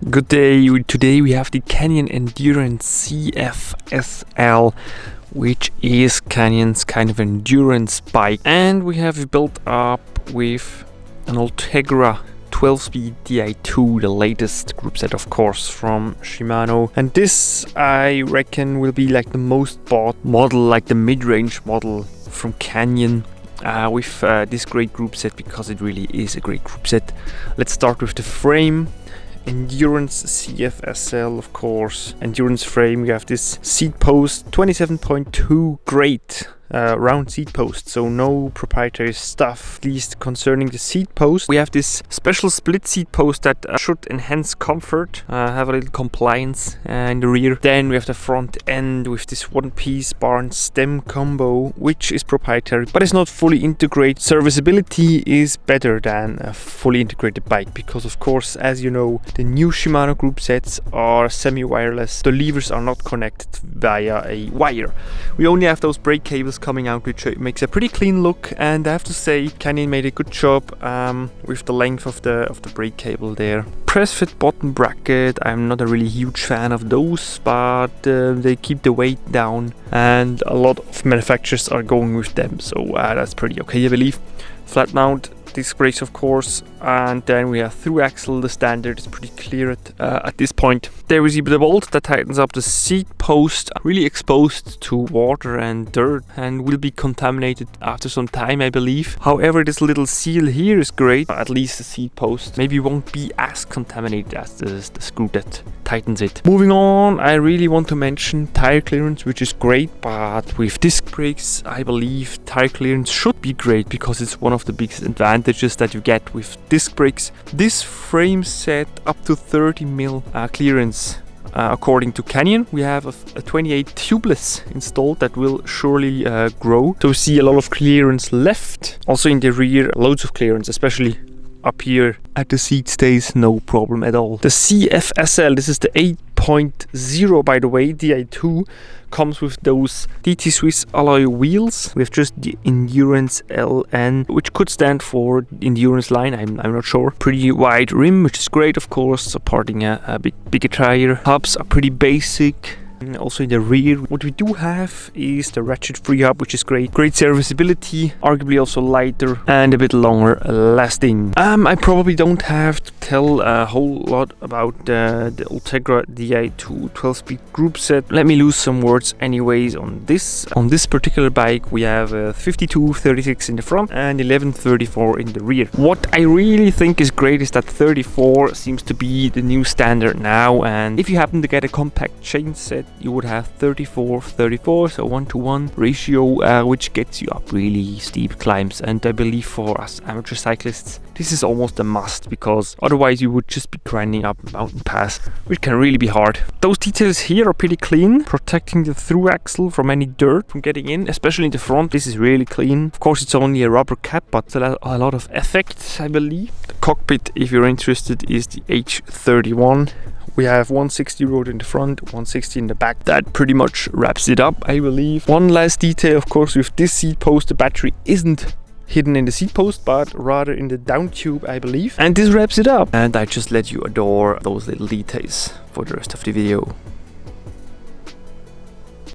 Good day. Today we have the Canyon Endurance CFSL, which is Canyon's kind of endurance bike, and we have it built up with an Ultegra 12-speed Di2, the latest group set, of course, from Shimano. And this, I reckon, will be like the most bought model, like the mid-range model from Canyon. With this great group set, because it really is a great group set. Let's start with the frame. Endurance CFSL, of course. Endurance frame. We have this seat post, 27.2 great round seat post, so no proprietary stuff, at least concerning the seat post. We have this special split seat post that should enhance comfort, have a little compliance in the rear. Then we have the front end with this one-piece bar and stem combo, which is proprietary but is not fully integrated. Serviceability is better than a fully integrated bike because, of course, as you know, the new Shimano group sets are semi-wireless. The levers are not connected via a wire. We only have those brake cables coming out, which makes a pretty clean look, and I have to say Canyon made a good job with the length of the brake cable there. Press fit bottom bracket, I'm not a really huge fan of those, but they keep the weight down and a lot of manufacturers are going with them, so that's pretty okay, I believe. Flat mount disc brakes, of course, and then we have through axle. The standard is pretty clear at this point. There is the bolt that tightens up the seat post, really exposed to water and dirt and will be contaminated after some time, I believe. However, this little seal here is great. At least the seat post maybe won't be as contaminated as the screw that tightens it. Moving on, I really want to mention tire clearance, which is great, but with disc brakes I believe tire clearance should be great because it's one of the biggest advantages that you get with disc brakes. This frame set up to 30 mil clearance. According to Canyon, we have a 28 tubeless installed that will surely grow. So we see a lot of clearance left. Also in the rear, loads of clearance, especially up here at the seat stays, no problem at all. The CFSL, this is the 8.0 by the way, Di2, comes with those DT Swiss alloy wheels. We have just the Endurance LN, which could stand for Endurance line, I'm not sure. Pretty wide rim, which is great, of course, supporting a bigger tire. Hubs are pretty basic. Also in the rear, what we do have is the ratchet free hub, which is great. Great serviceability, arguably also lighter and a bit longer lasting. I probably don't have to tell a whole lot about the Ultegra Di2 12-speed group set. Let me lose some words anyways on this. On this particular bike, we have a 52-36 in the front and 11-34 in the rear. What I really think is great is that 34 seems to be the new standard now, and if you happen to get a compact chain set, you would have 34-34, so 1-to-1 ratio, which gets you up really steep climbs. And I believe for us amateur cyclists, this is almost a must, because otherwise you would just be grinding up a mountain pass, which can really be hard. Those details here are pretty clean, protecting the through axle from any dirt from getting in, especially in the front. This is really clean. Of course, it's only a rubber cap, but a lot of effect, I believe. The cockpit, if you're interested, is the H31. We have 160 road in the front, 160 in the back. That pretty much wraps it up, I believe. One last detail, of course, with this seat post, the battery isn't hidden in the seat post, but rather in the down tube, I believe. And this wraps it up. And I just let you adore those little details for the rest of the video.